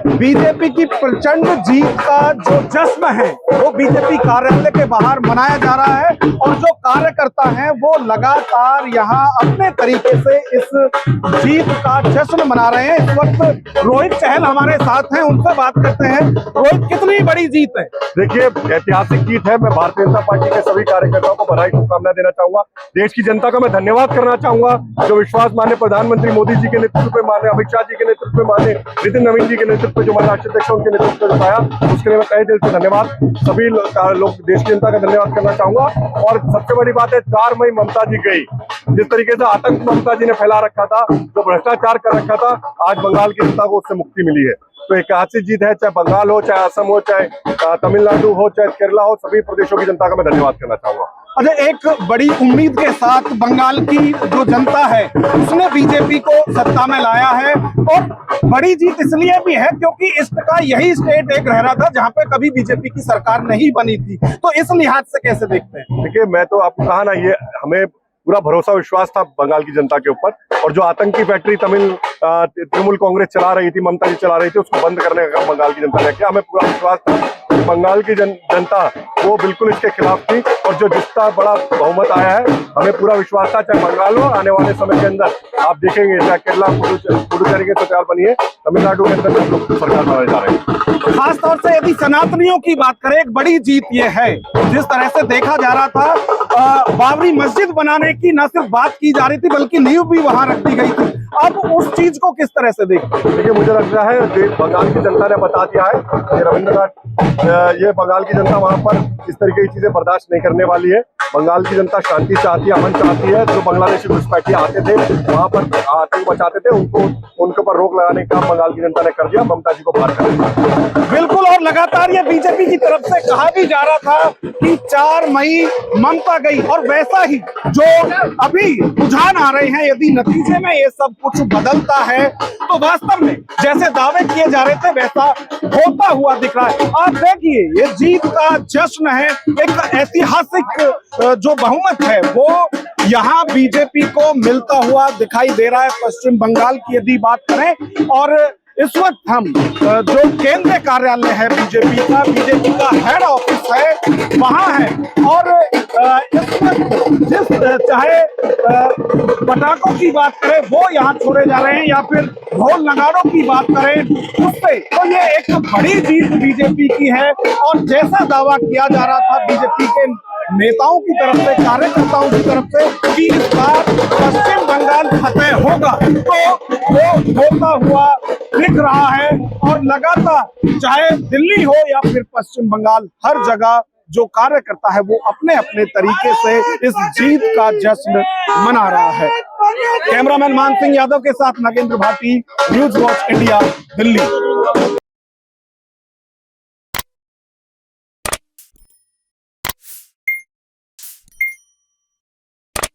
BJP की प्रचंड जीत का जो जश्न है वो बीजेपी कार्यालय के बाहर मनाया जा रहा है और जो कार्यकर्ता हैं वो लगातार यहाँ अपने तरीके से इस जीत का जश्न मना रहे हैं। इस वक्त रोहित चहल हमारे साथ हैं, उनसे बात करते हैं। रोहित, कितनी बड़ी जीत है? देखिए, ऐतिहासिक जीत है। मैं भारतीय जनता पार्टी के सभी कार्यकर्ताओं को बधाई शुभकामनाएं देना चाहूंगा। देश की जनता का मैं धन्यवाद करना चाहूंगा जो विश्वास माने प्रधानमंत्री मोदी जी के नेतृत्व में, माने अमित शाह जी के नेतृत्व में, माने नितिन नवीन जी के नेतृत्व में, जो हमारे राष्ट्रीय अध्यक्ष उनके नेतृत्व में पाया, उसके लिए मैं तहे दिल से धन्यवाद सभी लोग देश की जनता का धन्यवाद करना चाहूंगा। और सबसे बड़ी बात है, 4 मई ममता जी गई। जिस तरीके से आतंक ममता जी ने फैला रखा था, जो भ्रष्टाचार कर रखा था, आज बंगाल की जनता को उससे मुक्ति मिली है। तो एक ऐतिहासिक जीत है। चाहे बंगाल हो, चाहे असम हो, चाहे तमिलनाडु हो, चाहे केरला हो, सभी प्रदेशों की जनता का मैं धन्यवाद करना चाहूंगा। अच्छा, एक बड़ी उम्मीद के साथ बंगाल की जो जनता है उसने बीजेपी को सत्ता में लाया है और बड़ी जीत इसलिए भी है क्योंकि इसका यही स्टेट एक रह रहा था जहां पे कभी बीजेपी की सरकार नहीं बनी थी। तो इस लिहाज से कैसे देखते हैं? देखिए, मैं तो आपको कहा ना, ये हमें पूरा भरोसा विश्वास था बंगाल की जनता के ऊपर। और जो आतंकी फैक्ट्री तृणमूल कांग्रेस चला रही थी, ममता जी चला रही थी, उसको बंद करने का बंगाल की जनता ने किया। हमें पूरा विश्वास था कि बंगाल की जनता वो बिल्कुल इसके खिलाफ थी और जो जितना बड़ा बहुमत आया है, हमें पूरा विश्वास था। चाहे बंगाल हो, आने वाले समय के अंदर आप देखेंगे, चाहे केरला पुडुचेरी की सरकार बनी है, तमिलनाडु के अंदर सरकार बनाने जा रही है। खासतौर से यदि सनातनियों की बात करें, एक बड़ी जीत ये है। जिस तरह से देखा जा रहा था, बाबरी मस्जिद बनाने की न सिर्फ बात की जा रही थी बल्कि नींव भी वहां रख दी गई थी। अब उस चीज को किस तरह से देखते हैं? देखिए, मुझे लग रहा है बंगाल की जनता ने बता दिया है कि रविंद्रनाथ, ये बंगाल की जनता वहां पर इस तरीके की चीजें बर्दाश्त नहीं करने वाली है। बंगाल की जनता शांति चाहती है, अमन चाहती है। जो बांग्लादेशी घुसपैठिए आते थे, वहां पर आतंक मचाते थे, उनके ऊपर रोक लगाने का बंगाल की जनता ने कर दिया, ममता जी को बाहर कर दिया। बिल्कुल, और लगातार ये बीजेपी की तरफ से कहा भी जा रहा था कि 4 मई ममता गई, और वैसा ही जो अभी रुझान आ रहे हैं, यदि नतीजे में ये सब कुछ बदलता है तो वास्तव में जैसे दावे किए जा रहे थे वैसा होता हुआ दिख रहा है। आप देखिए, ये जीत का जश्न है, एक ऐतिहासिक जो बहुमत है वो यहाँ बीजेपी को मिलता हुआ दिखाई दे रहा है। पश्चिम बंगाल की यदि बात करें, और इस वक्त हम जो केंद्रीय कार्यालय है बीजेपी का हेड ऑफिस है वहां है, और इस वक्त जिस चाहे पटाखों की बात करें वो यहाँ छोड़े जा रहे हैं या फिर ढोल नगाड़ों की बात करें उससे, तो ये एक बड़ी जीत बीजेपी की है। और जैसा दावा किया जा रहा था बीजेपी के नेताओं की तरफ से, कार्यकर्ताओं की तरफ से कि इस बार पश्चिम बंगाल फतेह होगा, तो वो होता हुआ दिख रहा है। और लगातार चाहे दिल्ली हो या फिर पश्चिम बंगाल, हर जगह जो कार्यकर्ता है वो अपने अपने तरीके से इस जीत का जश्न मना रहा है। कैमरामैन मान सिंह यादव के साथ Nagendra Bhati, news watch India, Delhi.